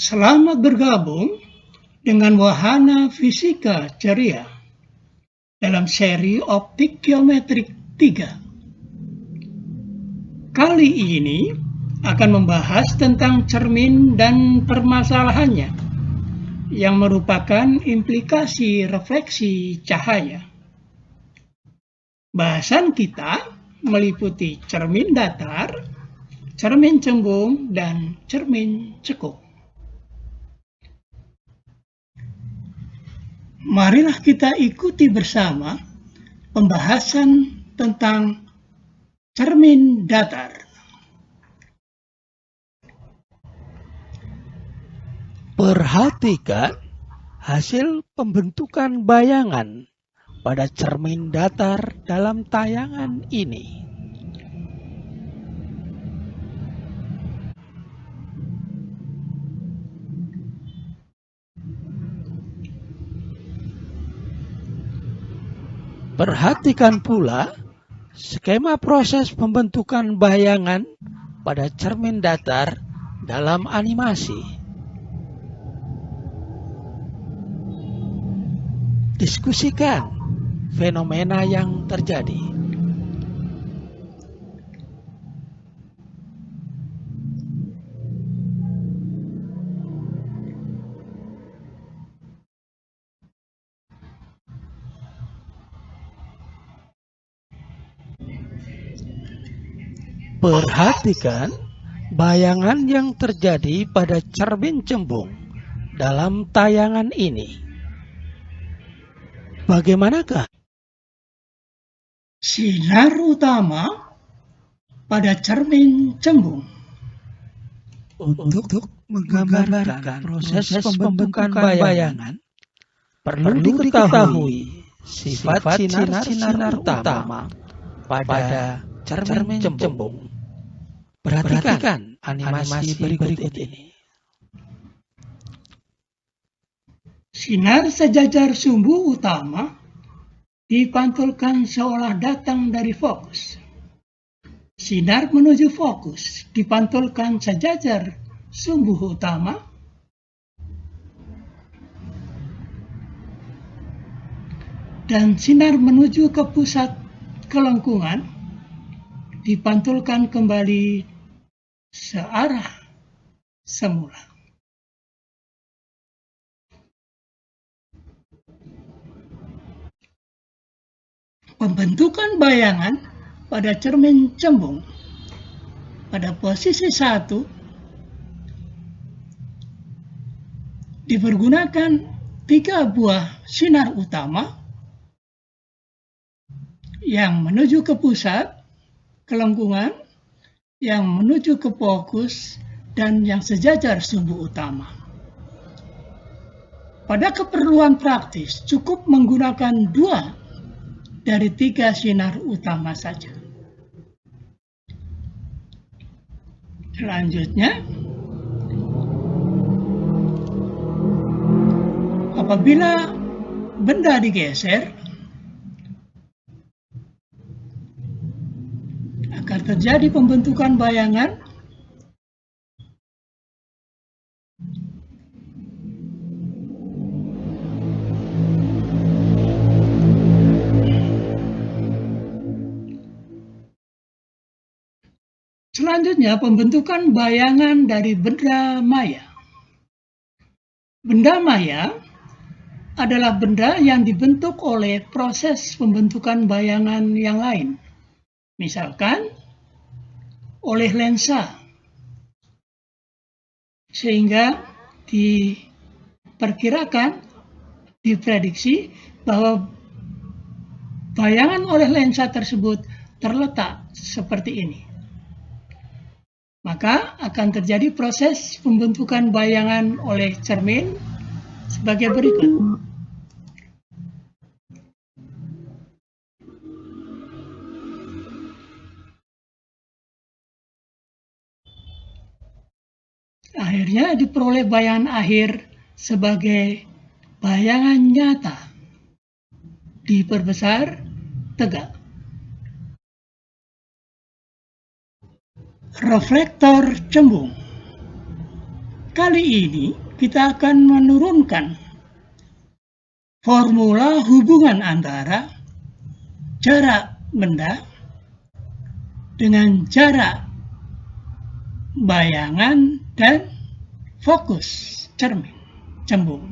Selamat bergabung dengan Wahana Fisika Ceria dalam seri Optik Geometrik 3. Kali ini akan membahas tentang cermin dan permasalahannya yang merupakan implikasi refleksi cahaya. Bahasan kita meliputi cermin datar, cermin cembung, dan cermin cekung. Marilah kita ikuti bersama pembahasan tentang cermin datar. Perhatikan hasil pembentukan bayangan pada cermin datar dalam tayangan ini. Perhatikan pula skema proses pembentukan bayangan pada cermin datar dalam animasi. Diskusikan fenomena yang terjadi. Perhatikan bayangan yang terjadi pada cermin cembung dalam tayangan ini. Bagaimanakah Sinar utama pada cermin cembung. untuk menggambarkan proses pembentukan bayangan, perlu diketahui sifat sinar utama pada cermin cembung. Perhatikan animasi berikut ini. Sinar sejajar sumbu utama dipantulkan seolah datang dari fokus. Sinar menuju fokus dipantulkan sejajar sumbu utama. Dan sinar menuju ke pusat kelengkungan dipantulkan kembali searah semula. Pembentukan bayangan pada cermin cembung pada posisi 1 dipergunakan 3 buah sinar utama yang menuju ke pusat kelengkungan, yang menuju ke fokus, dan yang sejajar sumbu utama. Pada keperluan praktis, cukup menggunakan 2 dari 3 sinar utama saja. Selanjutnya, apabila benda digeser, akan terjadi pembentukan bayangan Selanjutnya, pembentukan bayangan dari benda maya. Benda maya adalah benda yang dibentuk oleh proses pembentukan bayangan yang lain. Misalkan, oleh lensa. Sehingga diperkirakan, diprediksi bahwa bayangan oleh lensa tersebut terletak seperti ini. Maka akan terjadi proses pembentukan bayangan oleh cermin sebagai berikut. Akhirnya diperoleh bayangan akhir sebagai bayangan nyata, diperbesar, tegak. Reflektor cembung. Kali ini kita akan menurunkan formula hubungan antara jarak benda dengan jarak bayangan dan fokus cermin cembung.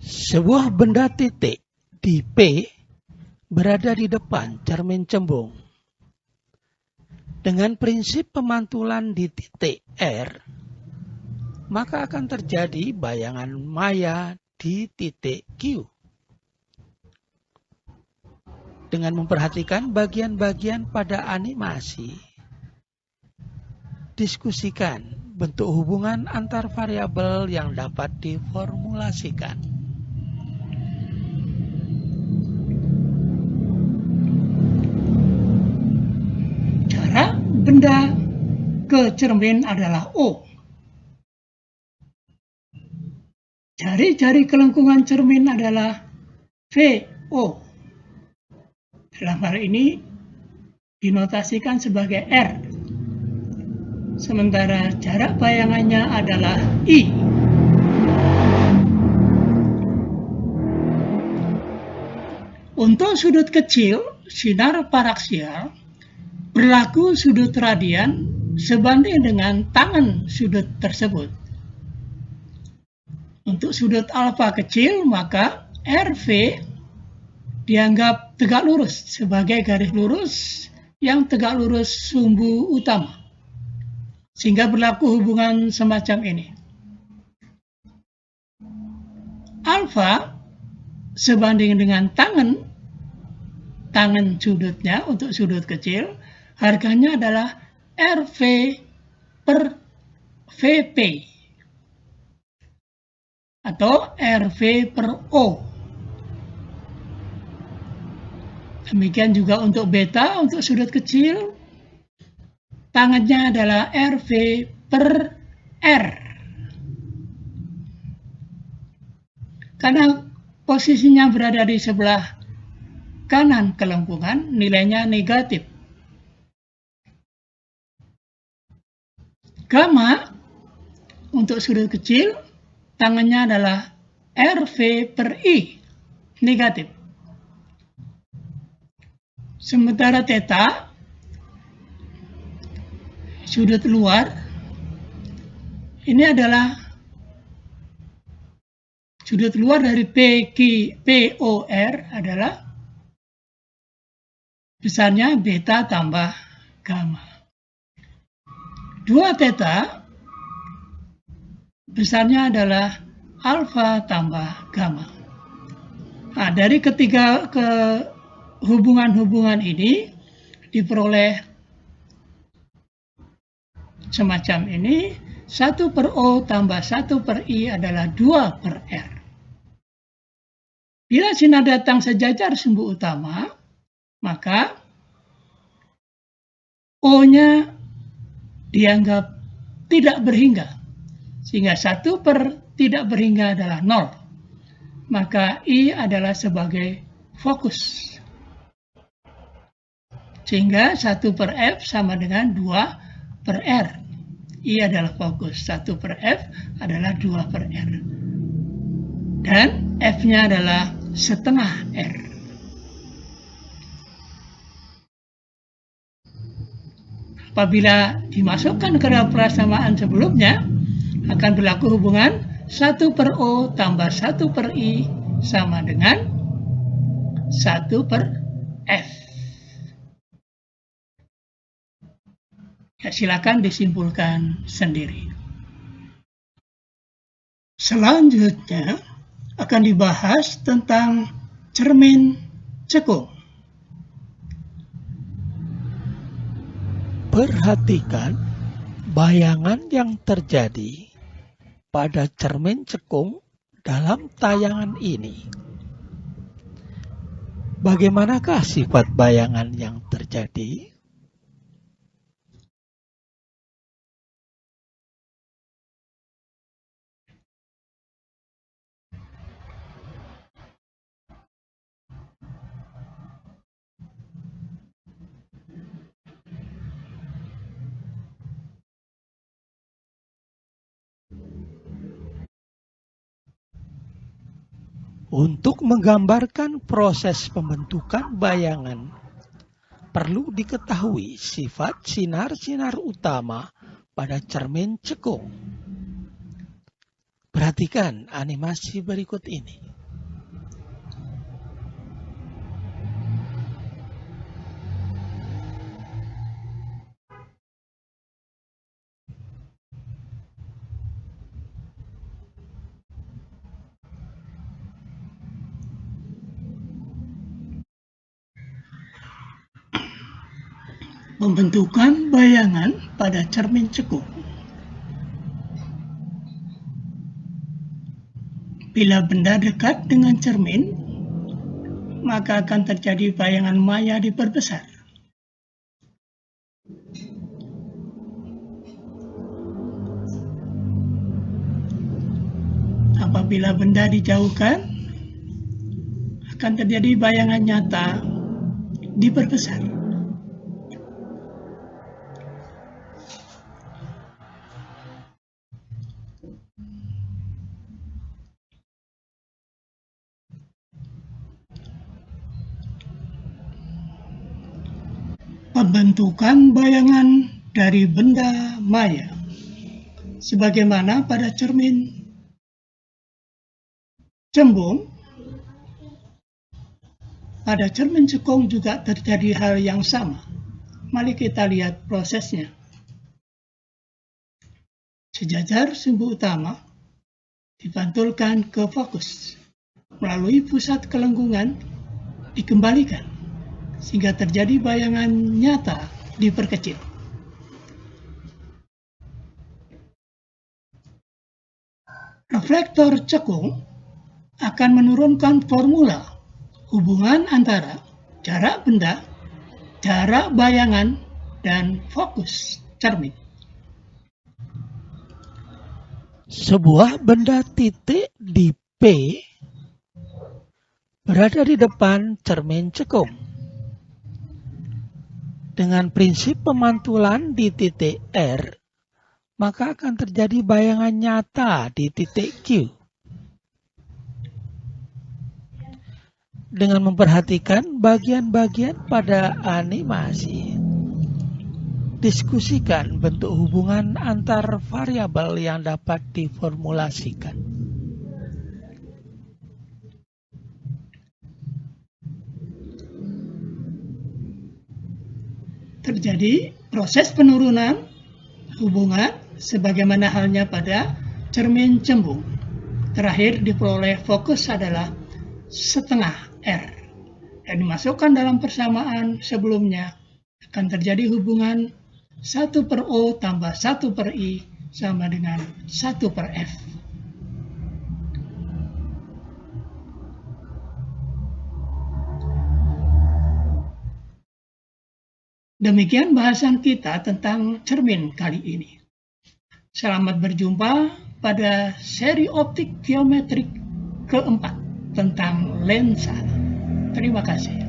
Sebuah benda titik di P berada di depan cermin cembung. Dengan prinsip pemantulan di titik R, maka akan terjadi bayangan maya di titik Q. Dengan memperhatikan bagian-bagian pada animasi, diskusikan bentuk hubungan antar variabel yang dapat diformulasikan. Jarak benda ke cermin adalah O. Jari-jari kelengkungan cermin adalah VO. Dalam hal ini dinotasikan sebagai R. Sementara jarak bayangannya adalah I. Untuk sudut kecil sinar paraksial, berlaku sudut radian sebanding dengan tangan sudut tersebut. Untuk sudut alfa kecil, maka RV dianggap tegak lurus sebagai garis lurus yang tegak lurus sumbu utama. Sehingga berlaku hubungan semacam ini. Alfa sebanding dengan tangan sudutnya untuk sudut kecil, harganya adalah RV per VP atau RV per O. Demikian juga untuk beta, untuk sudut kecil, tangannya adalah RV per R. Karena posisinya berada di sebelah kanan kelengkungan, nilainya negatif. Gamma untuk sudut kecil, tangannya adalah RV per I, negatif. Sementara theta, sudut luar, ini adalah sudut luar dari POR adalah besarnya beta tambah gamma. 2 theta besarnya adalah alfa tambah gamma. Nah, dari ketiga hubungan-hubungan ini diperoleh semacam ini, 1 per O tambah 1 per I adalah 2 per R. Bila sinar datang sejajar sumbu utama, maka O-nya dianggap tidak berhingga, sehingga 1 per tidak berhingga adalah 0. Maka I adalah sebagai fokus. Sehingga 1 per F sama dengan 2 per R. I adalah fokus. 1 per F adalah 2 per R. Dan F-nya adalah setengah R. Apabila dimasukkan ke dalam persamaan sebelumnya, akan berlaku hubungan 1 per O tambah 1 per I sama dengan 1 per F. Ya, silakan disimpulkan sendiri. Selanjutnya akan dibahas tentang cermin cekung. Perhatikan bayangan yang terjadi pada cermin cekung dalam tayangan ini. Bagaimanakah sifat bayangan yang terjadi? Untuk menggambarkan proses pembentukan bayangan, perlu diketahui sifat sinar-sinar utama pada cermin cekung. Perhatikan animasi berikut ini. Pembentukan bayangan pada cermin cekung. Bila benda dekat dengan cermin, maka akan terjadi bayangan maya diperbesar. Apabila benda dijauhkan, akan terjadi bayangan nyata diperbesar. Pembentukan bayangan dari benda maya. Sebagaimana pada cermin cembung, pada cermin cekung juga terjadi hal yang sama. Mari kita lihat prosesnya. Sejajar sumbu utama dipantulkan ke fokus. Melalui pusat kelengkungan dikembalikan sehingga terjadi bayangan nyata diperkecil. Reflektor cekung akan menurunkan formula hubungan antara jarak benda, jarak bayangan, dan fokus cermin. Sebuah benda titik di P berada di depan cermin cekung. Dengan prinsip pemantulan di titik R, maka akan terjadi bayangan nyata di titik Q. Dengan memperhatikan bagian-bagian pada animasi, diskusikan bentuk hubungan antar variabel yang dapat diformulasikan. Terjadi proses penurunan hubungan sebagaimana halnya pada cermin cembung. Terakhir diperoleh fokus adalah setengah R dan dimasukkan dalam persamaan sebelumnya akan terjadi hubungan 1/O tambah 1/I sama dengan 1/F. Demikian bahasan kita tentang cermin kali ini. Selamat berjumpa pada seri optik geometrik keempat tentang lensa. Terima kasih.